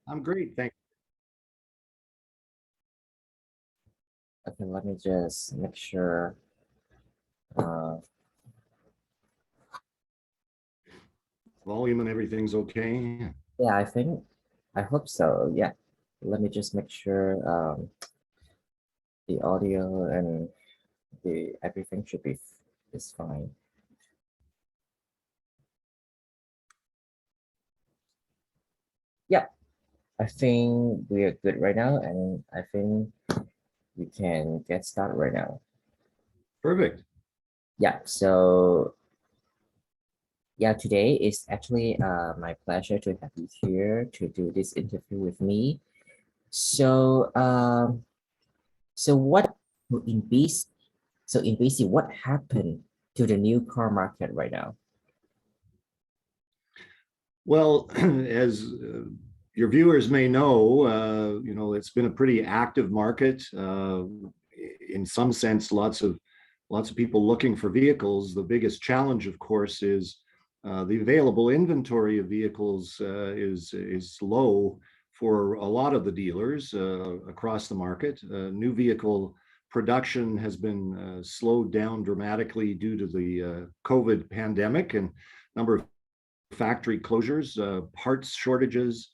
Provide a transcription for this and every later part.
I'm great, thanks. Okay, let me just make sure. Uh, Volume and everything's okay. yeah, I hope so. Yeah, let me just make sure the audio and the everything should be is fine. Yeah, I think we are good right now, and I think we can get started right now. Perfect. Yeah, so yeah, today is actually my pleasure to have you here to do this interview with me. So so what in base so in basic, what happened to the new car market right now? Well, as your viewers may know, it's been a pretty active market. In some sense, lots of people looking for vehicles. The biggest challenge, of course, is the available inventory of vehicles is low for a lot of the dealers across the market. New vehicle production has been slowed down dramatically due to the COVID pandemic and number of factory closures, parts shortages.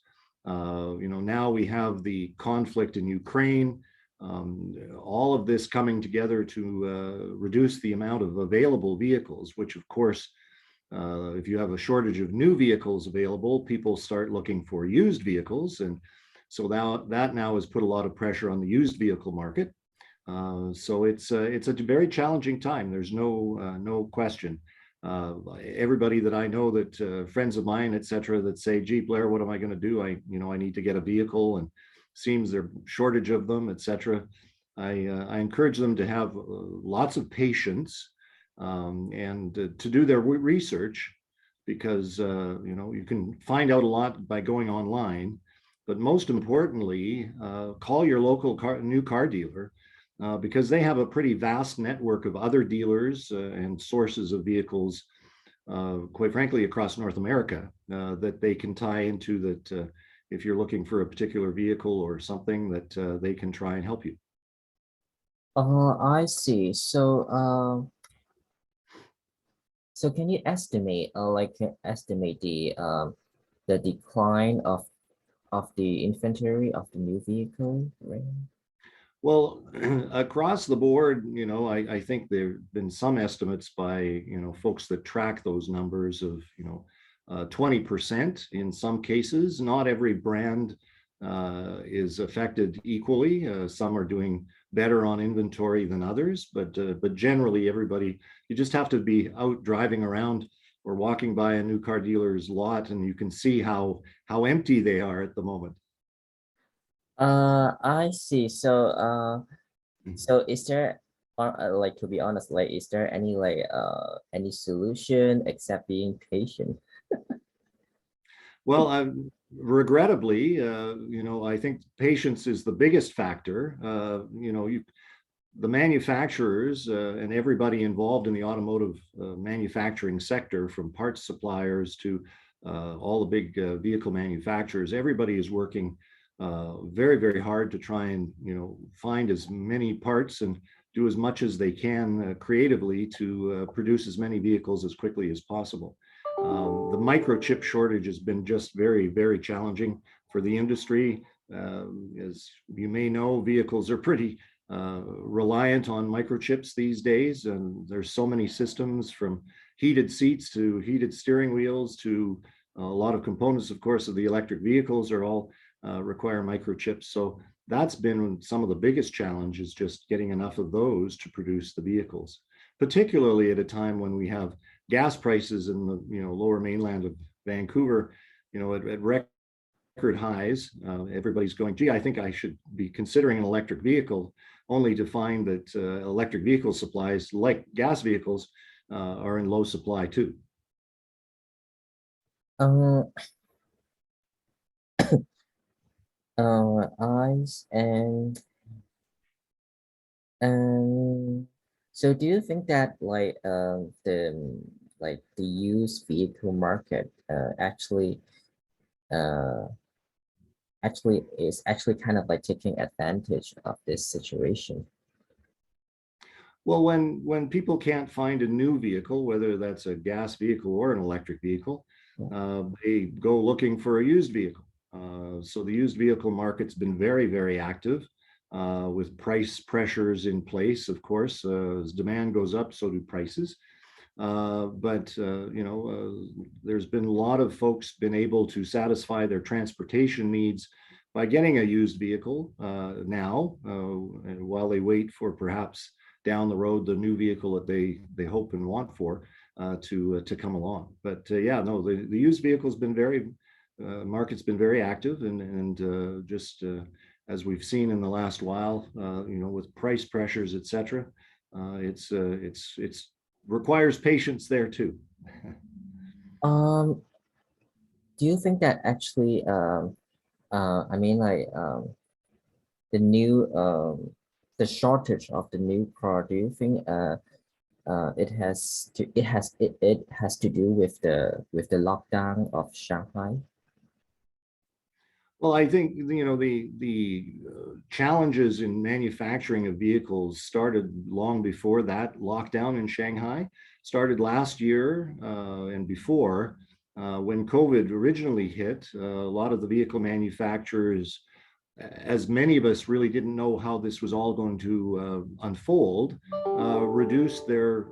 Now we have the conflict in Ukraine. All of this coming together to reduce the amount of available vehicles, which of course, if you have a shortage of new vehicles available, people start looking for used vehicles. And so that now has put a lot of pressure on the used vehicle market. So it's a very challenging time. There's no question. Everybody that I know, that friends of mine, etc., that say, "Gee, Blair, what am I going to do? I need to get a vehicle, and seems there's shortage of them, etc." I encourage them to have lots of patience and to do their research, because you can find out a lot by going online, but most importantly, call your local new car dealer. Because they have a pretty vast network of other dealers and sources of vehicles, quite frankly, across North America, that they can tie into, that if you're looking for a particular vehicle or something, that they can try and help you. I see. So can you estimate the decline of the inventory of the new vehicle, right? Well, across the board, I think there have been some estimates by, folks that track those numbers of, 20% in some cases. Not every brand is affected equally. Some are doing better on inventory than others, but generally everybody, you just have to be out driving around or walking by a new car dealer's lot, and you can see how empty they are at the moment. I see. So is there, like, to be honest, like, is there any solution except being patient? Well, regrettably, I think patience is the biggest factor. The manufacturers and everybody involved in the automotive manufacturing sector, from parts suppliers to all the big vehicle manufacturers, everybody is working very, very hard to try and, find as many parts and do as much as they can creatively to produce as many vehicles as quickly as possible. The microchip shortage has been just very, very challenging for the industry. As you may know, vehicles are pretty reliant on microchips these days, and there's so many systems, from heated seats to heated steering wheels to a lot of components, of course, of the electric vehicles are all require microchips. So that's been some of the biggest challenges, just getting enough of those to produce the vehicles, particularly at a time when we have gas prices in the lower mainland of Vancouver, at record highs. Everybody's going, "Gee, I think I should be considering an electric vehicle," only to find that electric vehicle supplies, like gas vehicles, are in low supply too. Uh, eyes and so do you think that the used vehicle market actually uh actually kind of like taking advantage of this situation? Well, when people can't find a new vehicle, whether that's a gas vehicle or an electric vehicle, they go looking for a used vehicle. So the used vehicle market's been very, very active with price pressures in place. Of course, as demand goes up, so do prices. There's been a lot of folks been able to satisfy their transportation needs by getting a used vehicle now, and while they wait for perhaps down the road the new vehicle that they hope and want for to come along. But yeah, no, the used vehicle's been very market's been very active, and just as we've seen in the last while, with price pressures, etc. It's requires patience there too. Um, do you think that actually, I mean, like, the new, the shortage of the new car, do you think, it has to do with the lockdown of Shanghai? Well, I think the challenges in manufacturing of vehicles started long before that lockdown in Shanghai. Started last year and before when COVID originally hit. A lot of the vehicle manufacturers, as many of us really didn't know how this was all going to unfold, reduced their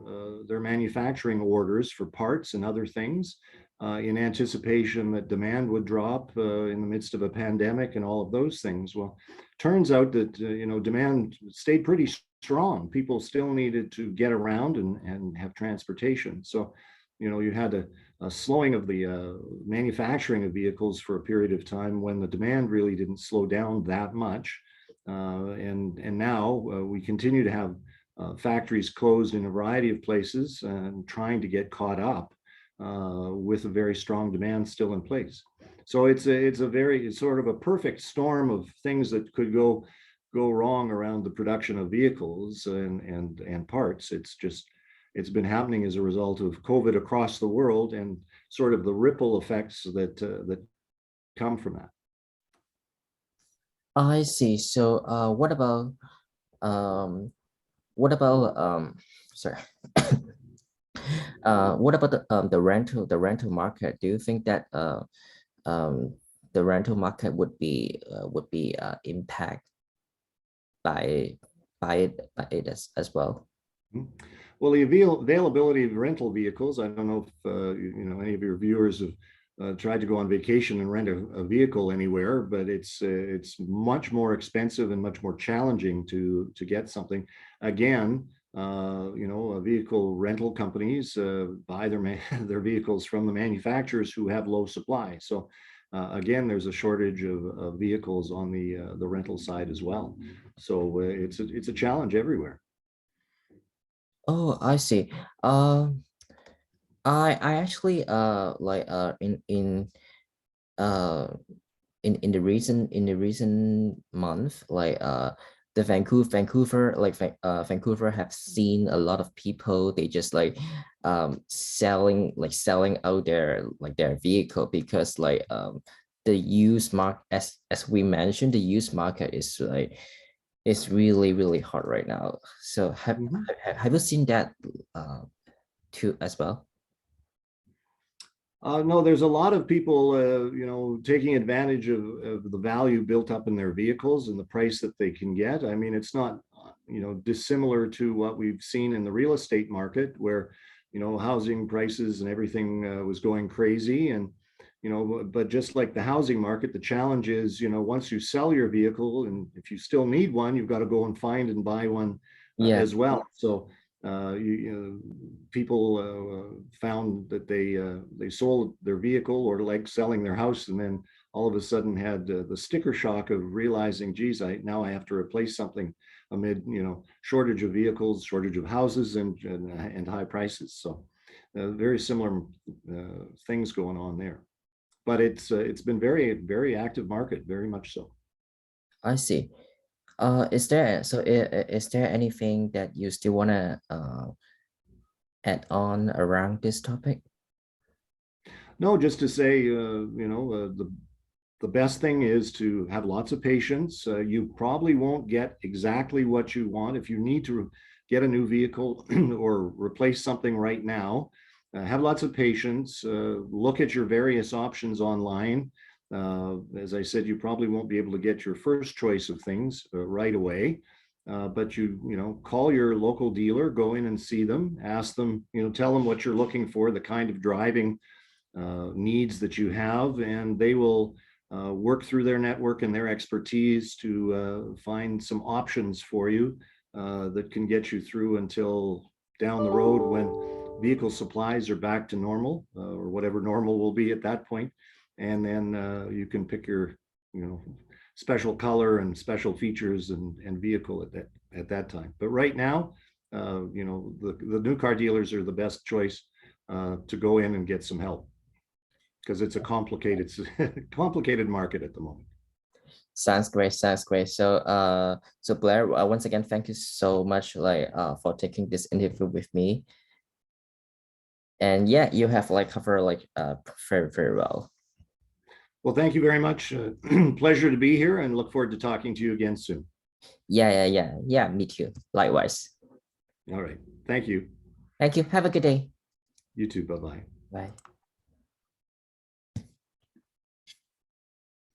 manufacturing orders for parts and other things in anticipation that demand would drop in the midst of a pandemic and all of those things. Well, turns out that demand stayed pretty strong. People still needed to get around and have transportation. So, you had a slowing of the manufacturing of vehicles for a period of time when the demand really didn't slow down that much. And now we continue to have factories closed in a variety of places and trying to get caught up with a very strong demand still in place. So it's sort of a perfect storm of things that could go wrong around the production of vehicles and parts. It's been happening as a result of COVID across the world and sort of the ripple effects that come from that. I see. So, what about sorry, what about the rental market? Do you think that um, the rental market would be impacted by it as well? Mhm. Well, the availability of rental vehicles, I don't know if any of your viewers have tried to go on vacation and rent a vehicle anywhere, but it's much more expensive and much more challenging to get something. Again, vehicle rental companies buy their vehicles from the manufacturers who have low supply. So again, there's a shortage of vehicles on the rental side as well. So it's a challenge everywhere. Oh, I see. I actually like uh in the recent month, like the Vancouver, like Vancouver have seen a lot of people, they just like selling out their vehicle, because like the used market, as we mentioned, the used market is like, it's really hot right now. So Mhm. have you seen that too as well? No, there's a lot of people, taking advantage of the value built up in their vehicles and the price that they can get. I mean, it's not, dissimilar to what we've seen in the real estate market where, housing prices and everything was going crazy. And, but just like the housing market, the challenge is, once you sell your vehicle and if you still need one, you've got to go and find and buy one Yeah. as well. So people found that they sold their vehicle or like selling their house, and then all of a sudden had the sticker shock of realizing, geez, now I have to replace something amid shortage of vehicles, shortage of houses, and high prices. So very similar things going on there. But it's been very active market, very much so. I see. Is there anything that you still wanna add on around this topic? No, just to say, the the best thing is to have lots of patience. You probably won't get exactly what you want. If you need to get a new vehicle or replace something right now, have lots of patience. Look at your various options online. As I said, you probably won't be able to get your first choice of things right away. But you know, call your local dealer, go in and see them, ask them, you know, tell them what you're looking for, the kind of driving needs that you have, and they will work through their network and their expertise to find some options for you that can get you through until down the road when vehicle supplies are back to normal or whatever normal will be at that point. And then you can pick your, you know, special color and special features and vehicle at that time. But right now, you know, the new car dealers are the best choice to go in and get some help, because it's a complicated market at the moment. Sounds great. Sounds great. So Blair, once again, thank you so much, for taking this interview with me. And yeah, you have covered very, very well. Well, thank you very much. Pleasure to be here, and look forward to talking to you again soon. Yeah. Me too. Likewise. All right. Thank you. Thank you. Have a good day. You too. Bye-bye. Bye.